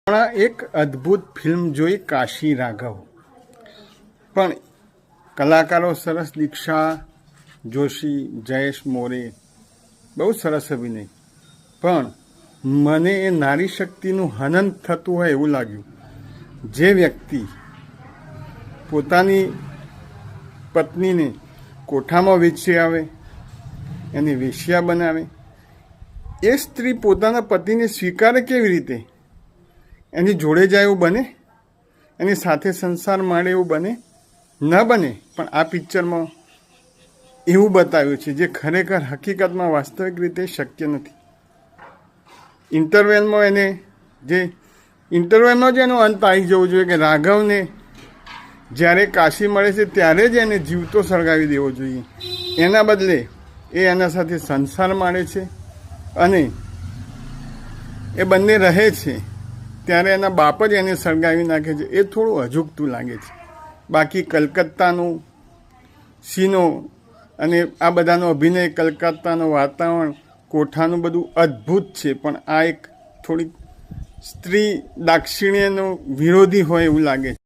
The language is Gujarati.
હમણાં એક અદ્ભુત ફિલ્મ જોઈ કાશી રાઘવ, પણ કલાકારો સરસ, દીક્ષા જોશી, જયેશ મોરે, બહુ સરસ અભિનય. પણ મને એ નારી શક્તિનું હનન થતું હોય એવું લાગ્યું. જે વ્યક્તિ પોતાની પત્નીને કોઠામાં વેચી આવે, એને વેશ્યા બનાવે, એ સ્ત્રી પોતાના પતિને સ્વીકારે કેવી રીતે? એની જોડે જાય એવું બને? એની સાથે સંસાર માણે એવું બને? ન બને. પણ આ પિક્ચરમાં એવું બતાવ્યું છે જે ખરેખર હકીકતમાં વાસ્તવિક રીતે શક્ય નથી. ઇન્ટરવેલમાં જ એનો અંત આવી જવો જોઈએ કે રાઘવને જ્યારે કાશી મળે છે ત્યારે જ એને જીવતો સળગાવી દેવો જોઈએ. એના બદલે એ એના સાથે સંસાર માણે છે અને એ બંને રહે છે ત્યારે એના બાપ જ એને સળગાવી નાખે છે. એ થોડું અજુગતું લાગે છે. બાકી કલકત્તાનું સીનો અને આ બધાનો અભિનય, કલકત્તાનું વાતાવરણ, કોઠાનું બધું અદ્ભુત છે. પણ આ એક થોડીક સ્ત્રી દાક્ષિણ્યનો વિરોધી હોય એવું લાગે છે.